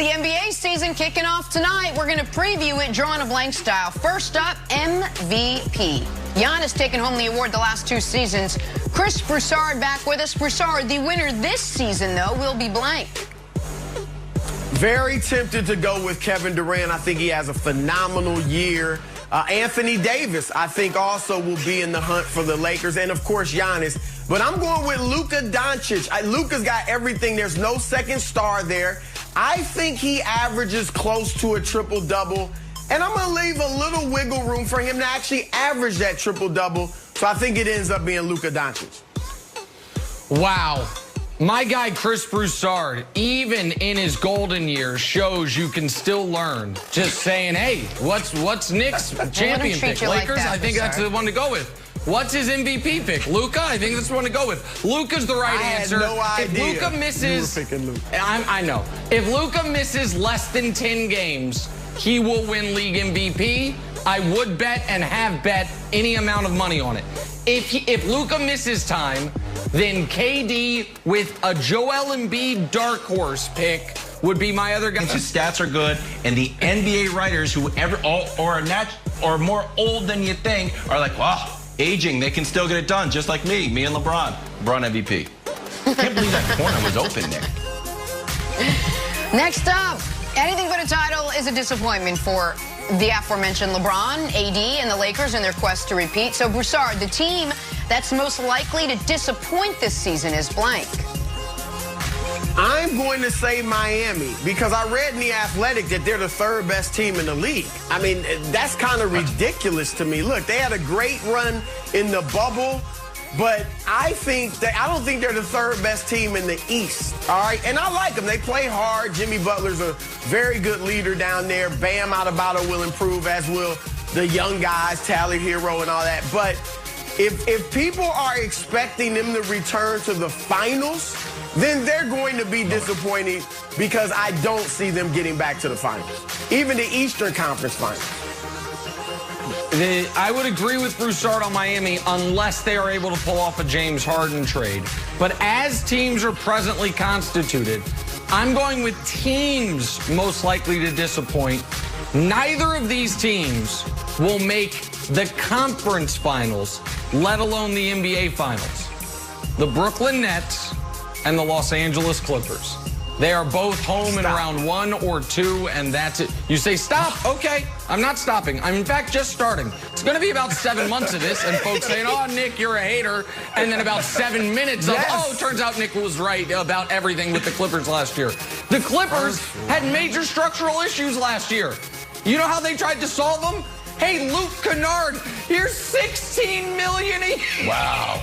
the NBA season kicking off tonight. We're going to preview it drawing a blank style. First up, MVP. Giannis taking home the award the last 2 seasons. Chris Broussard back with us. Broussard, the winner this season, though, will be blank. Very tempted to go with Kevin Durant. I think he has a phenomenal year. Anthony Davis, I think, also will be in the hunt for the Lakers. And, of course, Giannis. But I'm going with Luka Doncic. Luka's got everything. There's no second star there. I think he averages close to a triple-double. And I'm going to leave a little wiggle room for him to actually average that triple-double. So I think it ends up being Luka Doncic. Wow. My guy, Chris Broussard, even in his golden years, shows you can still learn. Just saying, hey, what's Nick's champion pick? Like Lakers? that, I think that's the one to go with. What's his MVP pick? Luka? I think that's the one to go with. Luka's the right answer. I had no idea if Luka misses, you were picking Luka. I know. If Luka misses less than 10 games, he will win league MVP. I would bet and have bet any amount of money on it. If Luka misses time, then KD with a Joel Embiid dark horse pick would be my other guy. His stats are good, and the NBA writers who are more old than you think are like, wow, aging, they can still get it done, just like me and LeBron. LeBron MVP. Can't believe that corner was open, Nick. Next up, anything but a title is a disappointment for the aforementioned LeBron, AD, and the Lakers in their quest to repeat. So, Broussard, the team that's most likely to disappoint this season is blank. I'm going to say Miami because I read in The Athletic that they're the 3rd best team in the league. I mean, that's kind of ridiculous to me. Look, they had a great run in the bubble, but I don't think they're the 3rd best team in the East, all right? And I like them. They play hard. Jimmy Butler's a very good leader down there. Bam Adebayo will improve, as will the young guys, Tyler Hero and all that. But if people are expecting them to return to the finals, then they're going to be disappointing because I don't see them getting back to the finals, even the Eastern Conference Finals. I would agree with Broussard on Miami unless they are able to pull off a James Harden trade. But as teams are presently constituted, I'm going with teams most likely to disappoint. Neither of these teams will make the conference finals, let alone the NBA finals. The Brooklyn Nets and the Los Angeles Clippers. They are both home in round 1 or 2, and that's it. You say stop, okay, I'm not stopping. I'm in fact just starting. It's gonna be about 7 months of this, and folks saying, oh, Nick, you're a hater. And then about 7 minutes of, oh, turns out Nick was right about everything with the Clippers last year. The Clippers had major structural issues last year. You know how they tried to solve them? Hey, Luke Kennard, here's $16 million a year. Wow.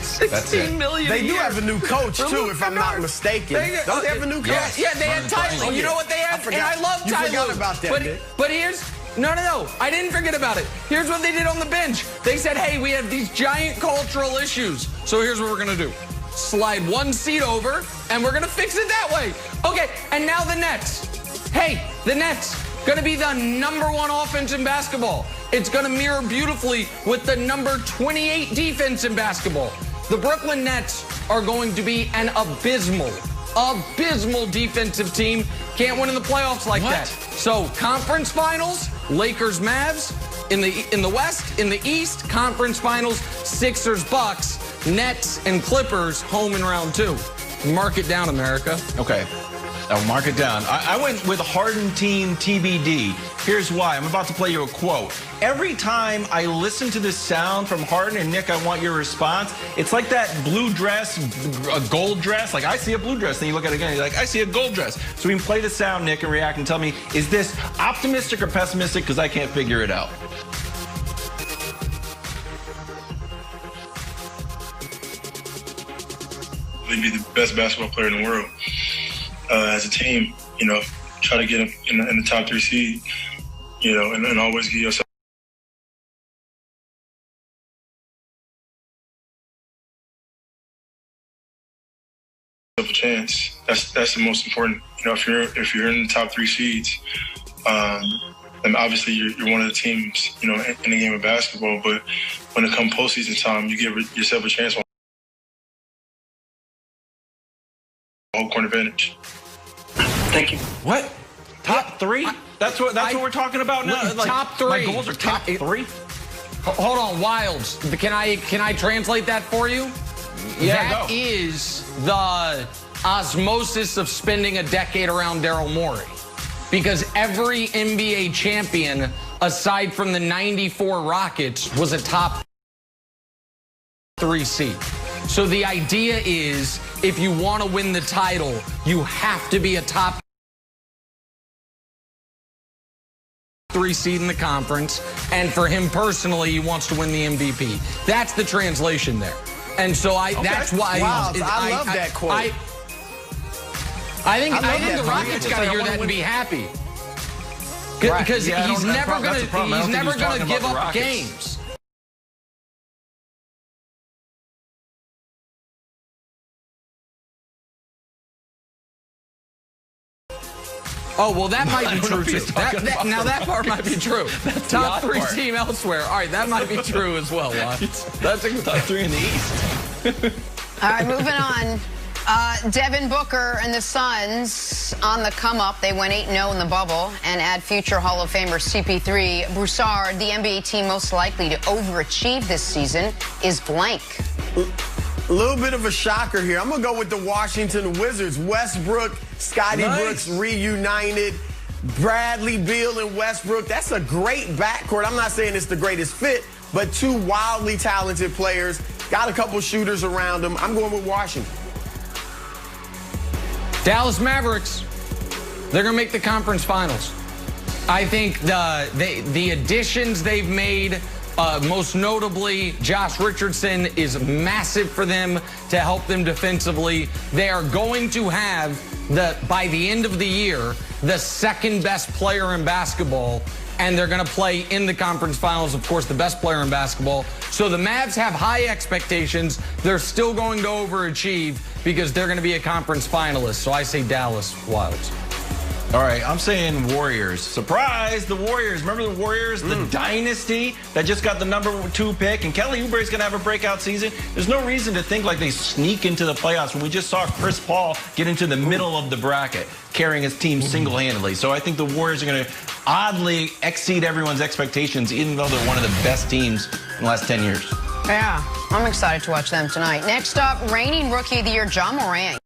$16 million They do have a new coach, too, if I'm not mistaken. Don't they have a new coach? Yeah, they had Tyler. You know what they have? And I love Tyler. You forgot about that, but here's... No. I didn't forget about it. Here's what they did on the bench. They said, hey, we have these giant cultural issues. So here's what we're going to do. Slide 1 seat over, and we're going to fix it that way. Okay, and now the Nets. Hey, the Nets. Going to be the #1 offense in basketball. It's going to mirror beautifully with the number 28 defense in basketball. The Brooklyn Nets are going to be an abysmal defensive team. Can't win in the playoffs like that. So conference finals, Lakers, Mavs. In the West, in the East, conference finals, Sixers, Bucks, Nets, and Clippers home in round 2. Mark it down, America. Okay. I'll mark it down. I went with Harden team TBD. Here's why. I'm about to play you a quote. Every time I listen to this sound from Harden, and Nick, I want your response. It's like that blue dress, a gold dress. Like, I see a blue dress. Then you look at it again, you're like, I see a gold dress. So we can play the sound, Nick, and react and tell me, is this optimistic or pessimistic? Because I can't figure it out. They'd be the best basketball player in the world. As a team, try to get up in the top 3 seed, and always give yourself a chance. That's the most important. If you're in the top 3 seeds, then obviously you're one of the teams, in the game of basketball. But when it comes postseason time, you give yourself a chance. Home court advantage. Thank you. What? Top three? That's what we're talking about now. Like, top three. My goals are top three. Hold on, Wilds. Can I translate that for you? Yeah, That is the osmosis of spending a decade around Daryl Morey. Because every NBA champion, aside from the 94 Rockets, was a top 3 seed. So the idea is, if you want to win the title, you have to be a top 3 seed in the conference. And for him personally, he wants to win the MVP. That's the translation there. And so that's why. Wow, I love that quote. I think the Rockets got to hear that and be happy. Because he's never going to give up games. Oh, well, that might be true, too. Now, that part might be true. Top 3 team elsewhere. All right, that might be true as well, Juan. That's a top 3 in the East. All right, moving on. Devin Booker and the Suns on the come-up. They went 8-0 in the bubble and add future Hall of Famer CP3. Broussard, the NBA team most likely to overachieve this season, is blank. A little bit of a shocker here. I'm going to go with the Washington Wizards. Westbrook, Scotty Brooks reunited. Bradley Beal and Westbrook. That's a great backcourt. I'm not saying it's the greatest fit, but 2 wildly talented players. Got a couple shooters around them. I'm going with Washington. Dallas Mavericks, they're going to make the conference finals. I think the additions they've made, most notably Josh Richardson, is massive for them to help them defensively. They are going to have, by the end of the year, the second best player in basketball, and they're going to play in the conference finals, of course, the best player in basketball. So the Mavs have high expectations. They're still going to overachieve because they're going to be a conference finalist. So I say Dallas Wilds. All right, I'm saying Warriors. Surprise, the Warriors. Remember the Warriors, the dynasty that just got the #2 pick, and Kelly Oubre's going to have a breakout season? There's no reason to think like they sneak into the playoffs when we just saw Chris Paul get into the middle of the bracket, carrying his team single-handedly. So I think the Warriors are going to oddly exceed everyone's expectations, even though they're one of the best teams in the last 10 years. Yeah, I'm excited to watch them tonight. Next up, reigning Rookie of the Year, G.M.R.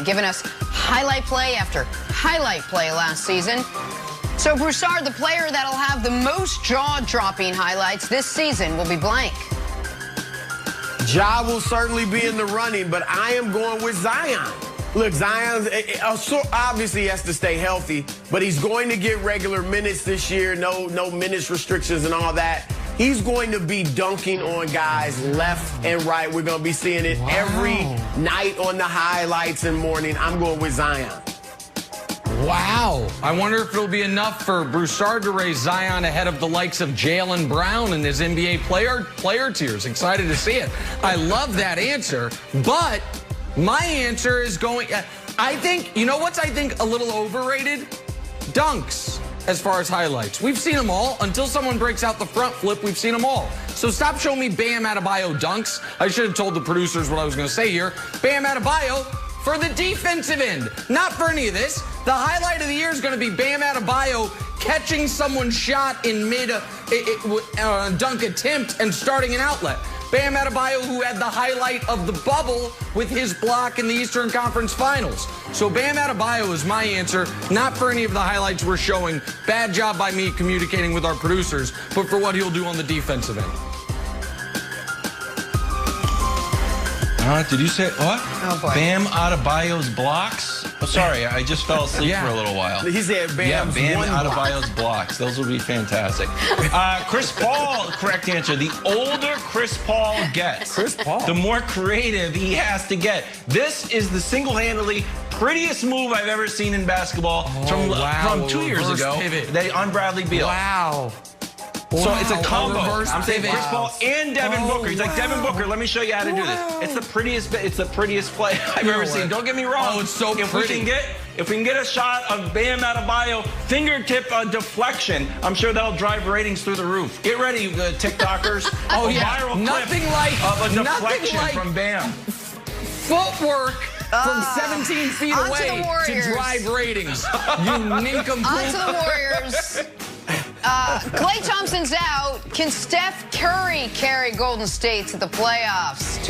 giving us highlight play after highlight play last season. So Broussard, the player that'll have the most jaw-dropping highlights this season, will be blank. Ja will certainly be in the running, but I am going with Zion. Look, Zion obviously has to stay healthy, but he's going to get regular minutes this year, no minutes restrictions and all that. He's going to be dunking on guys left and right. We're going to be seeing it every night on the highlights and morning. I'm going with Zion. Wow. I wonder if it'll be enough for Broussard to raise Zion ahead of the likes of Jaylen Brown and his NBA player tiers. Excited to see it. I love that answer, but my answer is going, I think, you know what's I think a little overrated? Dunks. As far as highlights, we've seen them all. Until someone breaks out the front flip, we've seen them all. So stop showing me Bam Adebayo dunks. I should have told the producers what I was going to say here. Bam Adebayo for the defensive end, not for any of this. The highlight of the year is going to be Bam Adebayo catching someone's shot in mid dunk attempt and starting an outlet. Bam Adebayo, who had the highlight of the bubble with his block in the Eastern Conference Finals. So Bam Adebayo is my answer, not for any of the highlights we're showing. Bad job by me communicating with our producers, but for what he'll do on the defensive end. Did you say what? Oh, boy. Bam Adebayo's blocks? Oh, sorry, I just fell asleep for a little while. He said Bam Adebayo's blocks. Those would be fantastic. Chris Paul, correct answer. The older Chris Paul gets, the more creative he has to get. This is the single-handedly prettiest move I've ever seen in basketball from 2 years ago. On Bradley Beal. Wow. So it's a combo. I'm saying pivot. Chris Paul and Devin Booker. He's like, Devin Booker, let me show you how to do this. It's the prettiest play I've ever seen. Don't get me wrong. Oh, it's so if pretty. If we can get a shot of Bam Adebayo fingertip deflection, I'm sure that'll drive ratings through the roof. Get ready, TikTokers. Oh, yeah. Viral Nothing clip like of a deflection from Bam. footwork from 17 feet On to away the Warriors. to drive ratings. You nincompoop. On to the Warriors. Klay Thompson's out. Can Steph Curry carry Golden State to the playoffs?